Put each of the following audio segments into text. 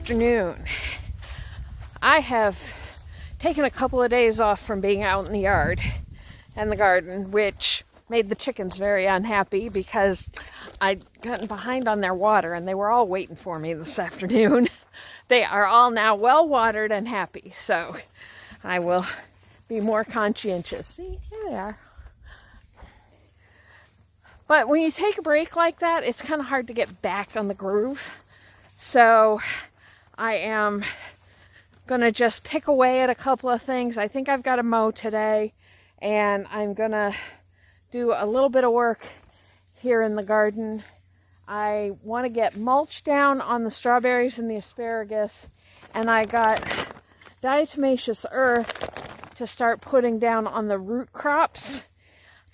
afternoon. I have taken a couple of days off from being out in the yard and the garden, which made the chickens very unhappy because I'd gotten behind on their water and they were all waiting for me this afternoon. They are all now well watered and happy, so I will be more conscientious. See, here they are. But when you take a break like that, it's kind of hard to get back on the groove. So I am going to just pick away at a couple of things. I think I've got to mow today, and I'm going to do a little bit of work here in the garden. I want to get mulch down on the strawberries and the asparagus, and I got diatomaceous earth to start putting down on the root crops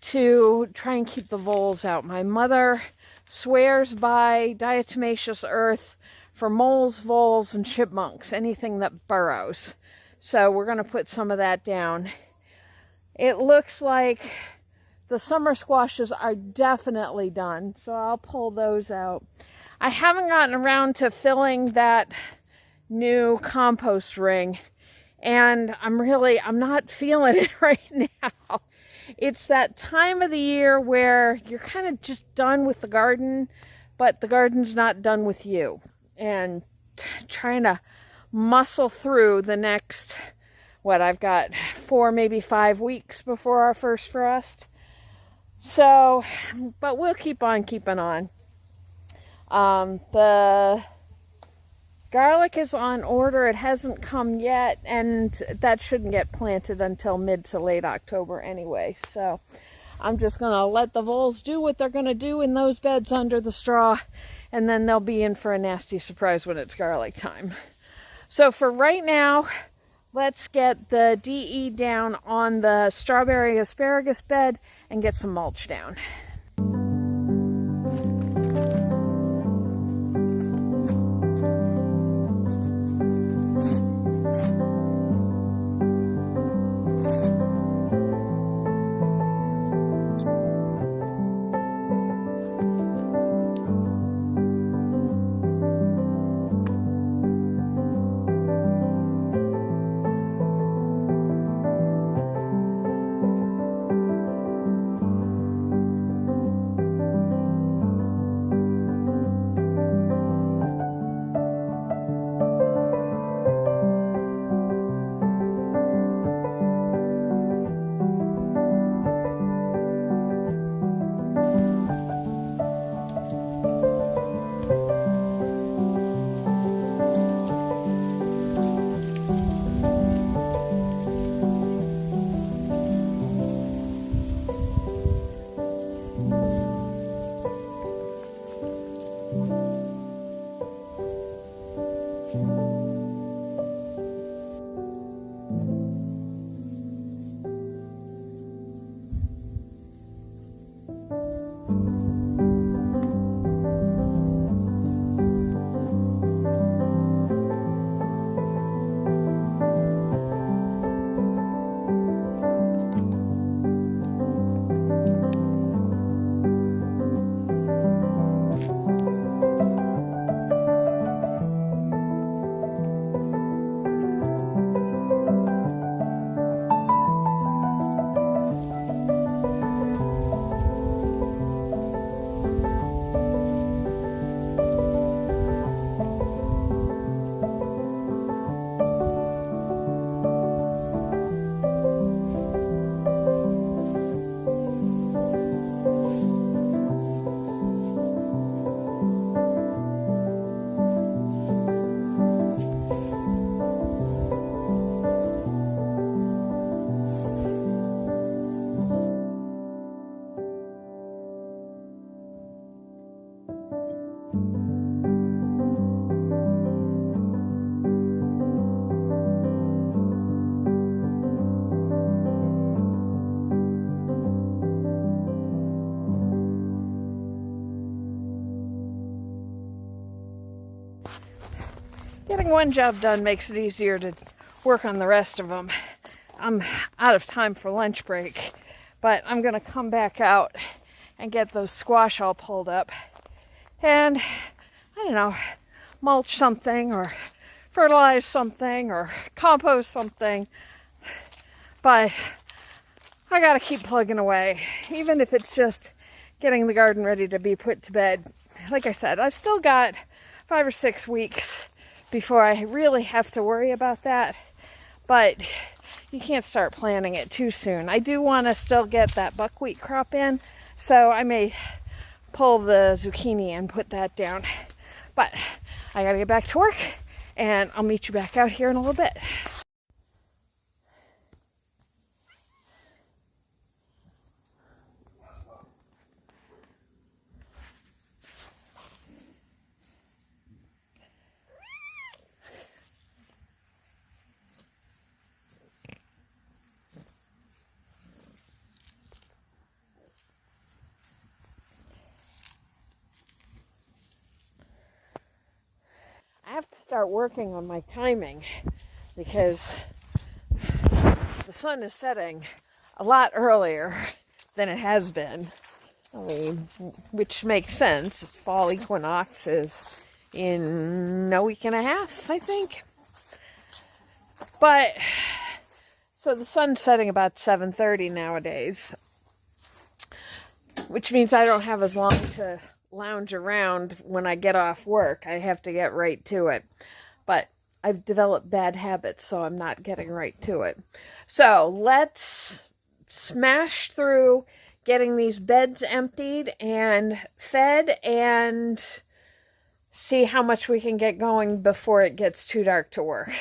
to try and keep the voles out. My mother swears by diatomaceous earth for moles, voles, and chipmunks, anything that burrows. So we're going to put some of that down. It looks like the summer squashes are definitely done, so I'll pull those out. I haven't gotten around to filling that new compost ring, and I'm not feeling it right now. It's that time of the year where you're kind of just done with the garden, but the garden's not done with you. And trying to muscle through the next, I've got 4, maybe 5 weeks before our first frost. So, but we'll keep on keeping on. The garlic is on order. It hasn't come yet, and that shouldn't get planted until mid to late October anyway. So I'm just going to let the voles do what they're going to do in those beds under the straw, and then they'll be in for a nasty surprise when it's garlic time. So for right now, let's get the DE down on the strawberry asparagus bed and get some mulch down. Getting one job done makes it easier to work on the rest of them. I'm out of time for lunch break, but I'm going to come back out and get those squash all pulled up and, I don't know, mulch something or fertilize something or compost something. But I gotta keep plugging away, even if it's just getting the garden ready to be put to bed. Like I said, I've still got 5 or 6 weeks before I really have to worry about that. But you can't start planting it too soon. I do want to still get that buckwheat crop in, so I may pull the zucchini and put that down. But I gotta get back to work, and I'll meet you back out here in a little bit. I have to start working on my timing because the sun is setting a lot earlier than it has been. I mean, which makes sense. Fall equinox is in a week and a half, I think. But, so the sun's setting about 7:30 nowadays, which means I don't have as long to lounge around when I get off work. I have to get right to it. But I've developed bad habits, so I'm not getting right to it. So let's smash through getting these beds emptied and fed and see how much we can get going before it gets too dark to work.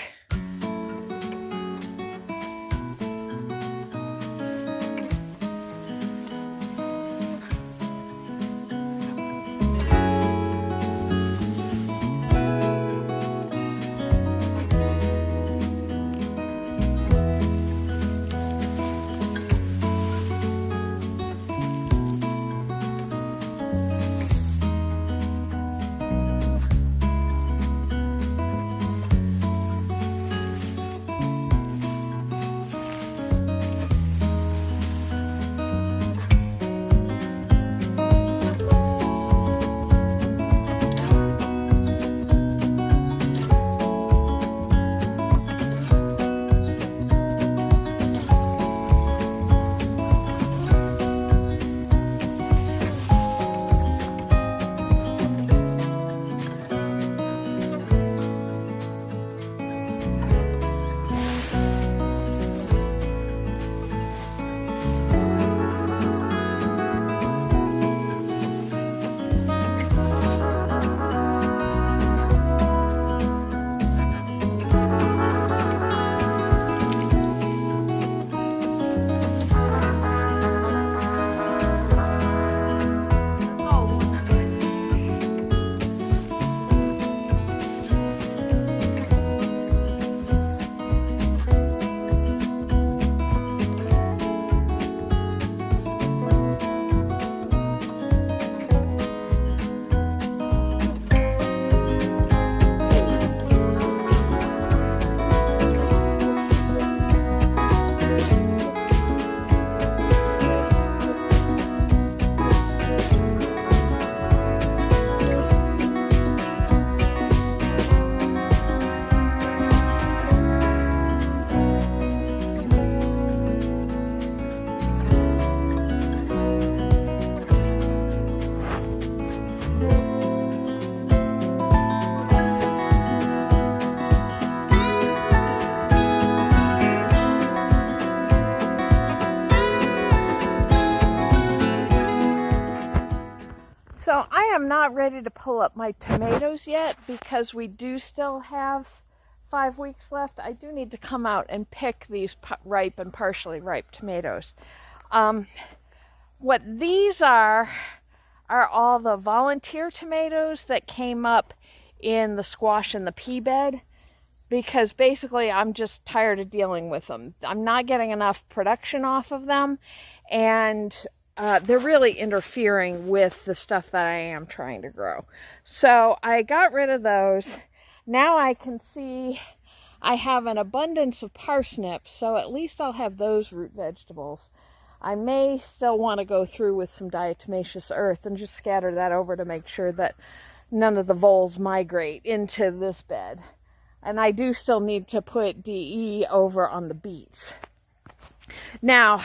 So I am not ready to pull up my tomatoes yet because we do still have 5 weeks left. I do need to come out and pick these ripe and partially ripe tomatoes. What these are all the volunteer tomatoes that came up in the squash and the pea bed, because basically I'm just tired of dealing with them. I'm not getting enough production off of them, and they're really interfering with the stuff that I am trying to grow. So I got rid of those. Now I can see I have an abundance of parsnips, so at least I'll have those root vegetables. I may still want to go through with some diatomaceous earth and just scatter that over to make sure that none of the voles migrate into this bed. And I do still need to put DE over on the beets. Now,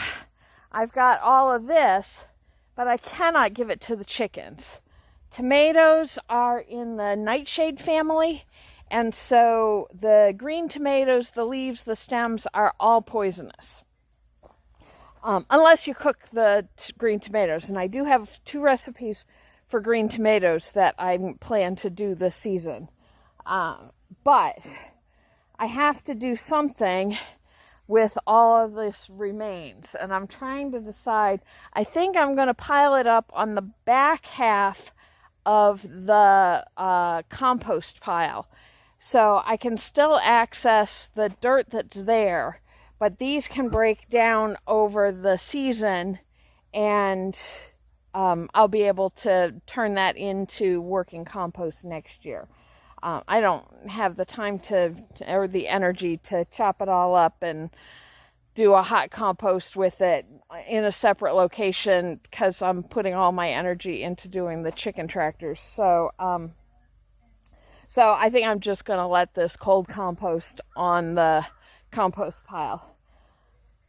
I've got all of this, but I cannot give it to the chickens. Tomatoes are in the nightshade family, and so the green tomatoes, the leaves, the stems are all poisonous. Unless you cook the green tomatoes. And I do have 2 recipes for green tomatoes that I plan to do this season. But I have to do something with all of this remains. And I'm trying to decide. I think I'm going to pile it up on the back half of the compost pile. So I can still access the dirt that's there. But these can break down over the season, and I'll be able to turn that into working compost next year. I don't have the time or the energy to chop it all up and do a hot compost with it in a separate location because I'm putting all my energy into doing the chicken tractors. So I think I'm just going to let this cold compost on the compost pile.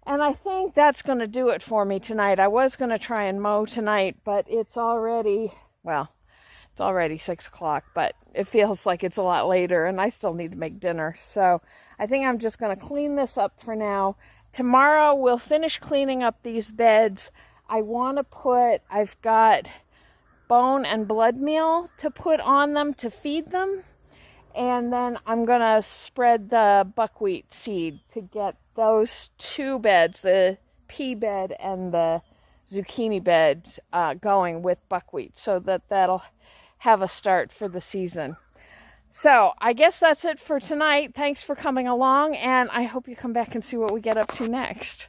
And I think that's going to do it for me tonight. I was going to try and mow tonight, but it's already 6 o'clock, but it feels like it's a lot later, and I still need to make dinner. So I think I'm just going to clean this up for now. Tomorrow we'll finish cleaning up these beds. I've got bone and blood meal to put on them to feed them. And then I'm going to spread the buckwheat seed to get those 2 beds, the pea bed and the zucchini bed, going with buckwheat so that'll have a start for the season. So I guess that's it for tonight. Thanks for coming along, and I hope you come back and see what we get up to next.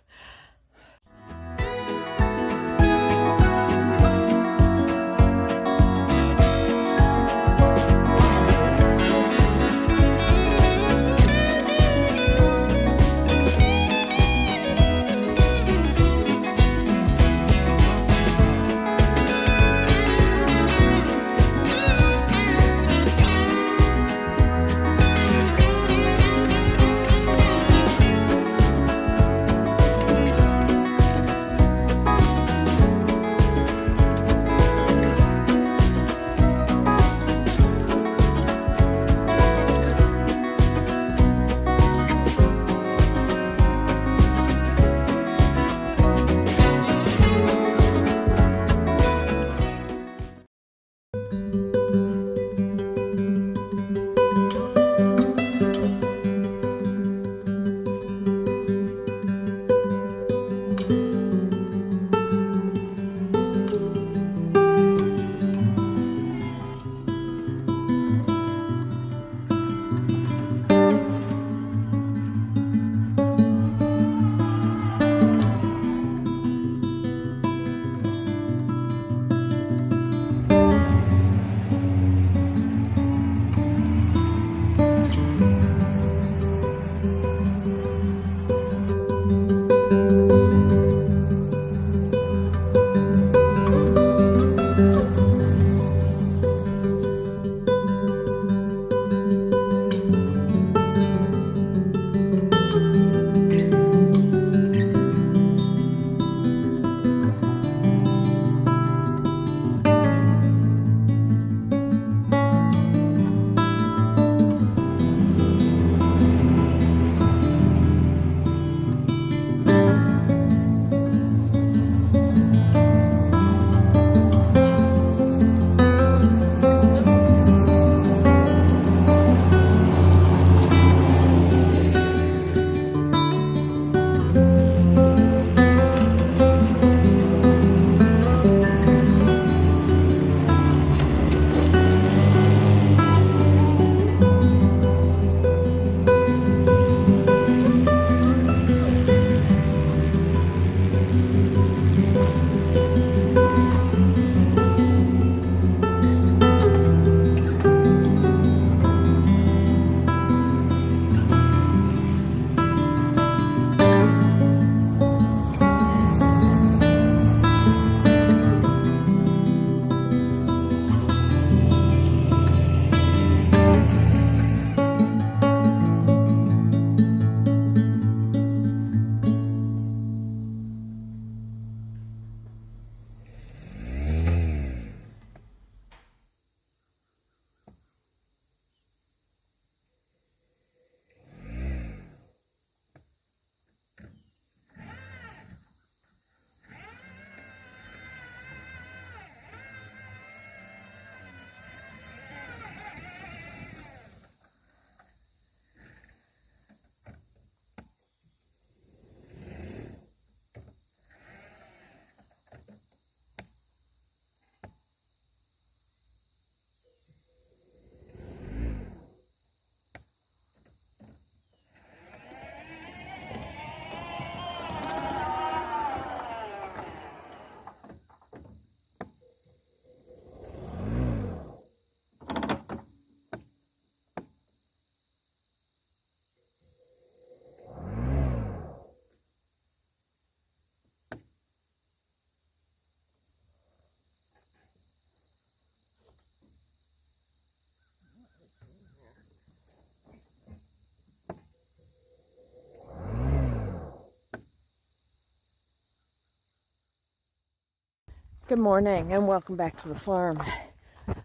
Good morning and welcome back to the farm.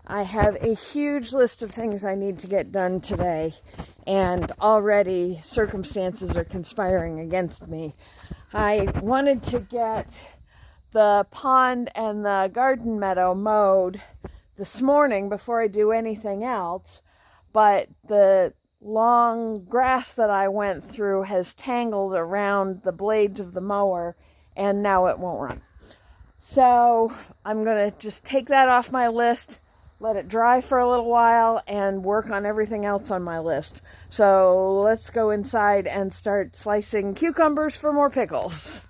I have a huge list of things I need to get done today, and already circumstances are conspiring against me. I wanted to get the pond and the garden meadow mowed this morning before I do anything else, but the long grass that I went through has tangled around the blades of the mower and now it won't run. So I'm going to just take that off my list, let it dry for a little while, and work on everything else on my list. So let's go inside and start slicing cucumbers for more pickles.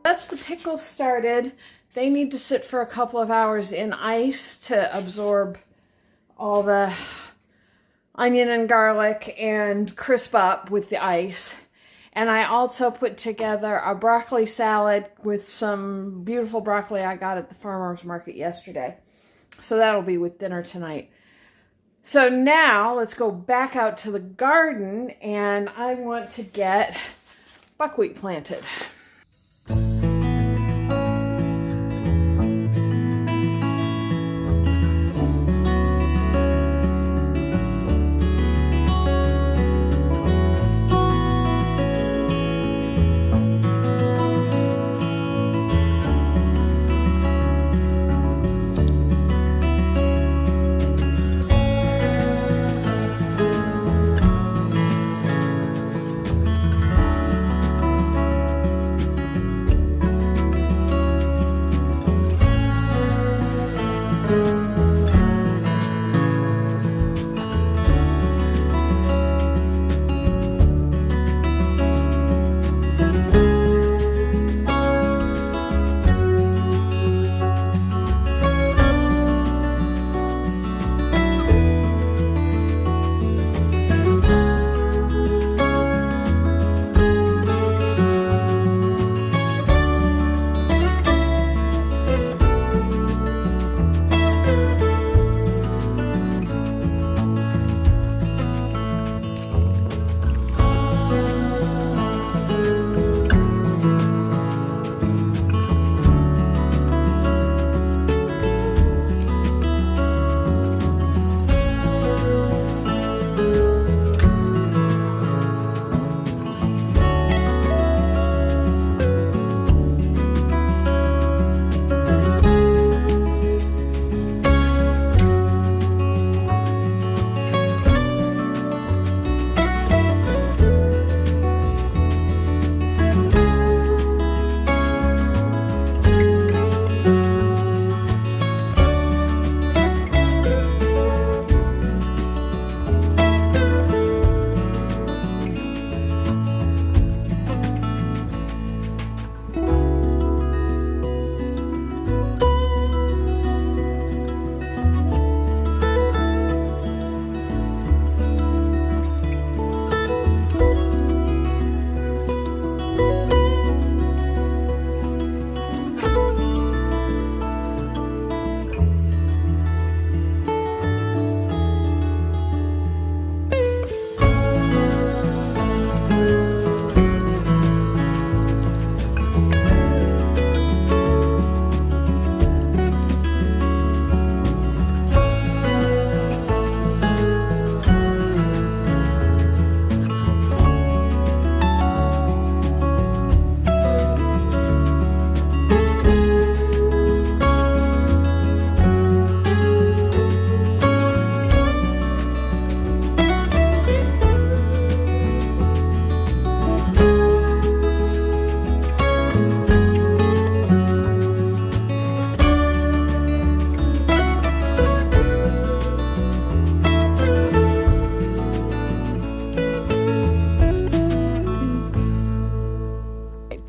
That's the pickles started. They need to sit for a couple of hours in ice to absorb all the onion and garlic and crisp up with the ice. And I also put together a broccoli salad with some beautiful broccoli I got at the farmer's market yesterday. So that'll be with dinner tonight. So now let's go back out to the garden, and I want to get buckwheat planted.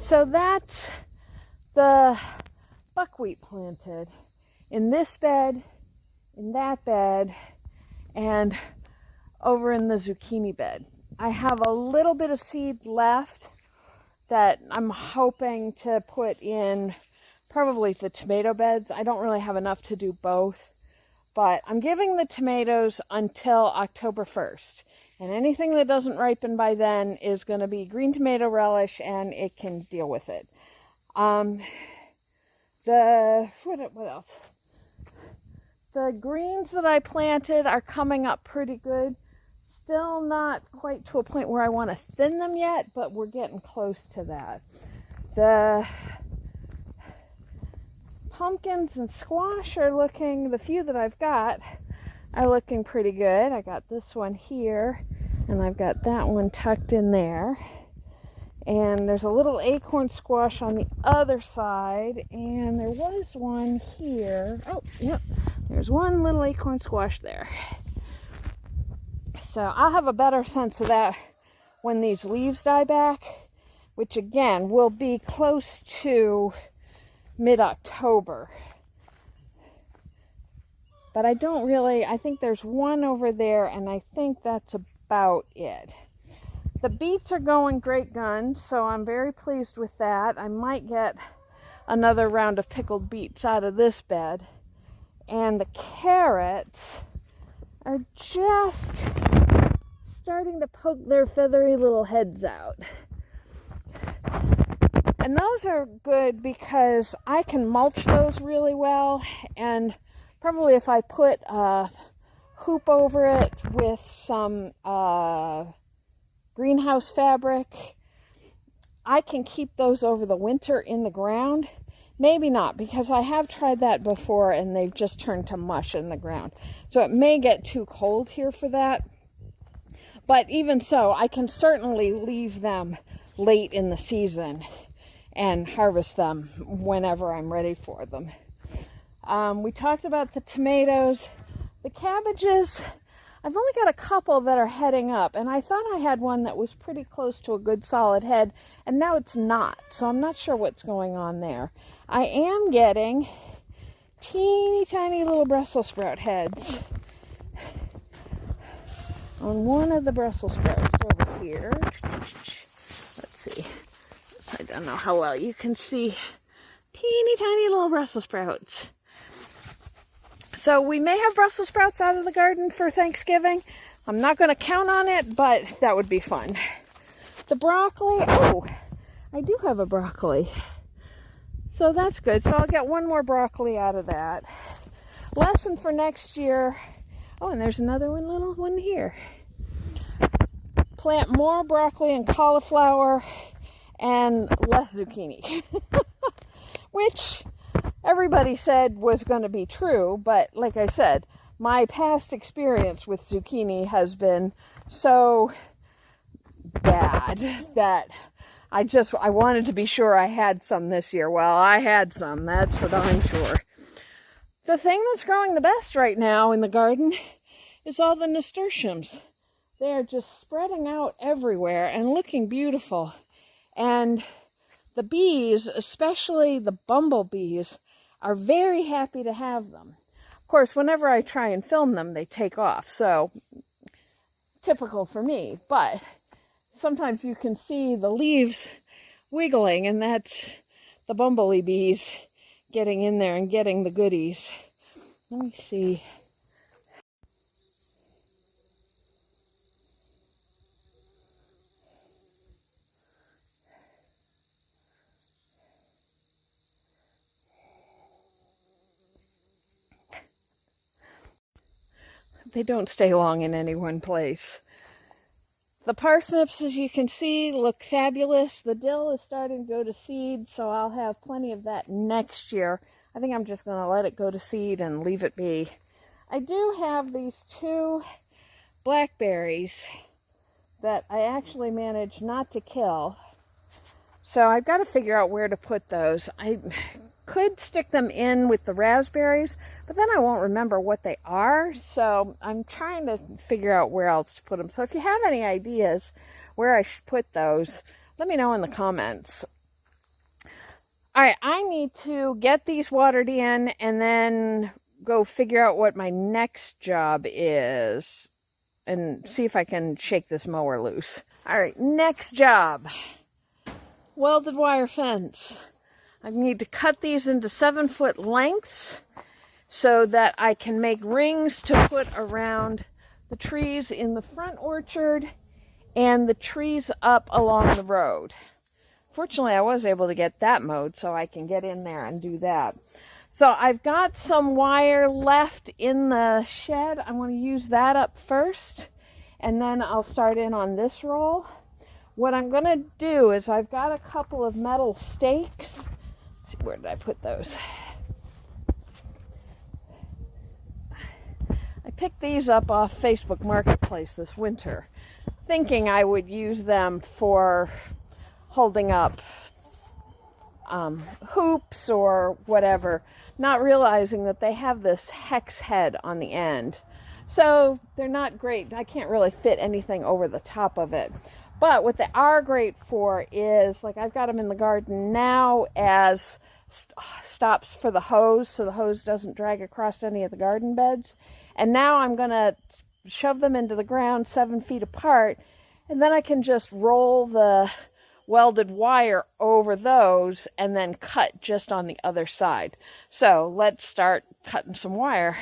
So that's the buckwheat planted in this bed, in that bed, and over in the zucchini bed. I have a little bit of seed left that I'm hoping to put in probably the tomato beds. I don't really have enough to do both, but I'm giving the tomatoes until October 1st. And anything that doesn't ripen by then is going to be green tomato relish, and it can deal with it. What else? The greens that I planted are coming up pretty good. Still not quite to a point where I want to thin them yet, but we're getting close to that. The pumpkins and squash are looking, the few that I've got are looking pretty good. I got this one here, and I've got that one tucked in there. And there's a little acorn squash on the other side, and there was one here. Oh, yep, there's one little acorn squash there. So I'll have a better sense of that when these leaves die back, which again will be close to mid-October. But I think there's one over there, and I think that's about it. The beets are going great guns, so I'm very pleased with that. I might get another round of pickled beets out of this bed. And the carrots are just starting to poke their feathery little heads out. And those are good because I can mulch those really well, and probably if I put a hoop over it with some greenhouse fabric, I can keep those over the winter in the ground. Maybe not, because I have tried that before and they've just turned to mush in the ground. So it may get too cold here for that. But even so, I can certainly leave them late in the season and harvest them whenever I'm ready for them. We talked about the tomatoes. The cabbages, I've only got a couple that are heading up, and I thought I had one that was pretty close to a good solid head, and now it's not, so I'm not sure what's going on there. I am getting teeny tiny little Brussels sprout heads on one of the Brussels sprouts over here. Let's see. So I don't know how well you can see teeny tiny little Brussels sprouts. So we may have Brussels sprouts out of the garden for Thanksgiving. I'm not going to count on it, but that would be fun. The broccoli, oh, I do have a broccoli. So that's good. So I'll get one more broccoli out of that. Lesson for next year. Oh, and there's another one, little one here. Plant more broccoli and cauliflower and less zucchini. Which everybody said was going to be true, but like I said, my past experience with zucchini has been so bad that I wanted to be sure I had some this year. Well, I had some, that's for darn sure. The thing that's growing the best right now in the garden is all the nasturtiums. They're just spreading out everywhere and looking beautiful. And the bees, especially the bumblebees, are very happy to have them. Of course, whenever I try and film them, they take off. So, typical for me. But sometimes you can see the leaves wiggling, and that's the bumblebee bees getting in there and getting the goodies. Let me see. They don't stay long in any one place. The parsnips, as you can see, look fabulous. The dill is starting to go to seed, so I'll have plenty of that next year. I think I'm just going to let it go to seed and leave it be. I do have these 2 blackberries that I actually managed not to kill. So I've got to figure out where to put those. I could stick them in with the raspberries, but then I won't remember what they are. So I'm trying to figure out where else to put them. So if you have any ideas where I should put those, let me know in the comments. All right, I need to get these watered in and then go figure out what my next job is and see if I can shake this mower loose. All right, next job. Welded wire fence. I need to cut these into 7-foot lengths so that I can make rings to put around the trees in the front orchard and the trees up along the road. Fortunately, I was able to get that mowed so I can get in there and do that. So I've got some wire left in the shed. I'm going to use that up first, and then I'll start in on this roll. What I'm going to do is I've got a couple of metal stakes. Let's see, where did I put those? I picked these up off Facebook Marketplace this winter, thinking I would use them for holding up hoops or whatever, not realizing that they have this hex head on the end. So they're not great. I can't really fit anything over the top of it. But what they are great for is, like, I've got them in the garden now as stops for the hose, so the hose doesn't drag across any of the garden beds. And now I'm going to shove them into the ground 7 feet apart, and then I can just roll the welded wire over those and then cut just on the other side. So let's start cutting some wire.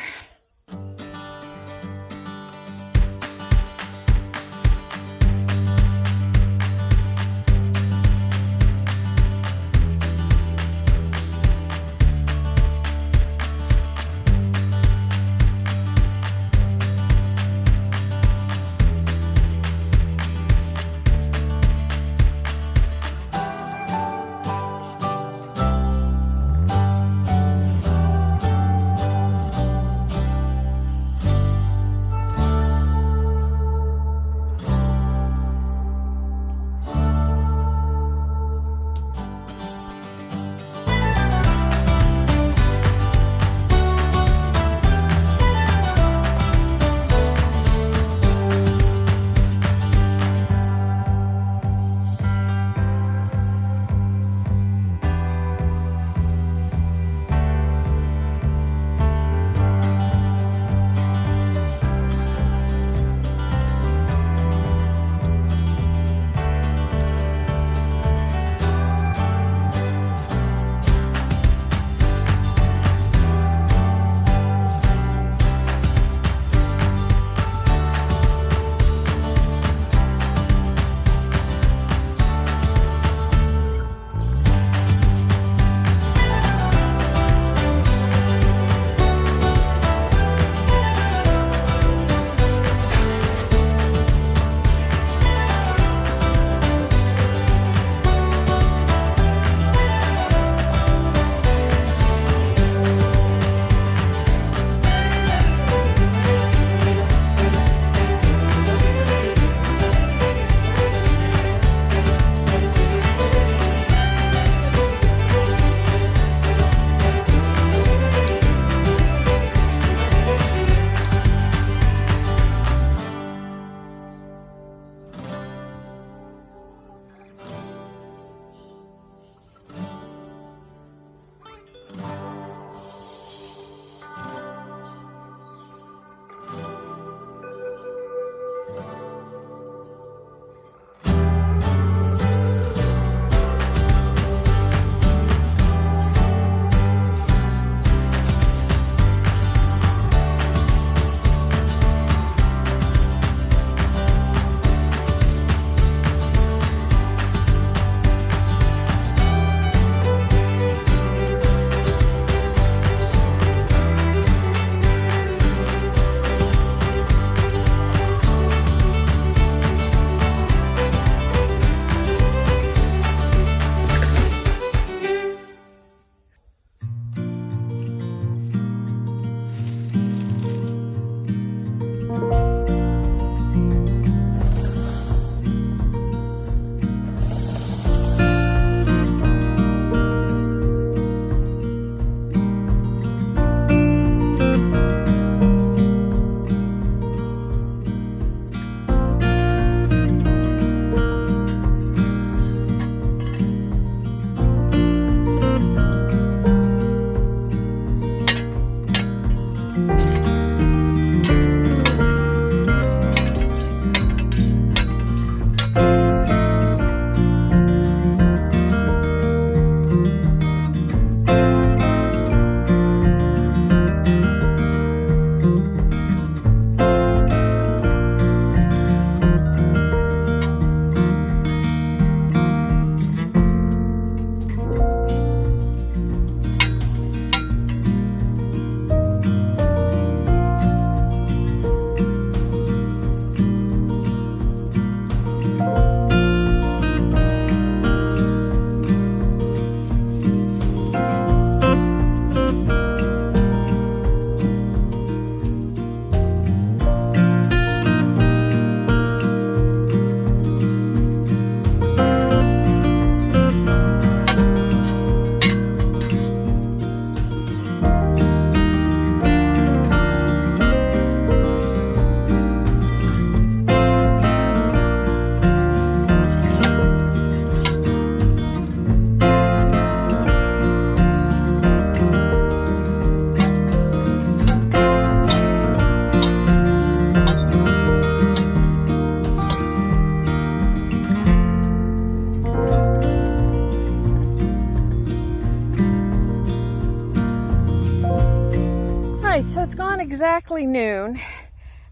it's gone exactly noon,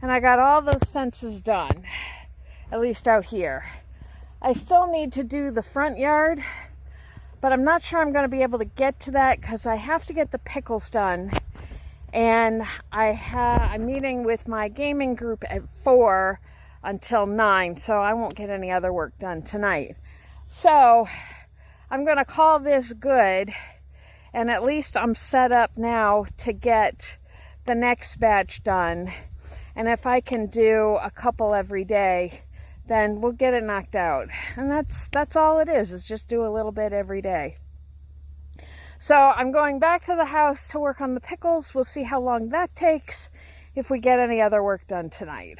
and I got all those fences done, at least out here. I still need to do the front yard, but I'm not sure I'm going to be able to get to that because I have to get the pickles done. And I'm meeting with my gaming group at 4 until 9, so I won't get any other work done tonight. So I'm going to call this good, and at least I'm set up now to get the next batch done. And if I can do a couple every day, then we'll get it knocked out. And that's all it is just do a little bit every day. So I'm going back to the house to work on the pickles. We'll see how long that takes, if we get any other work done tonight.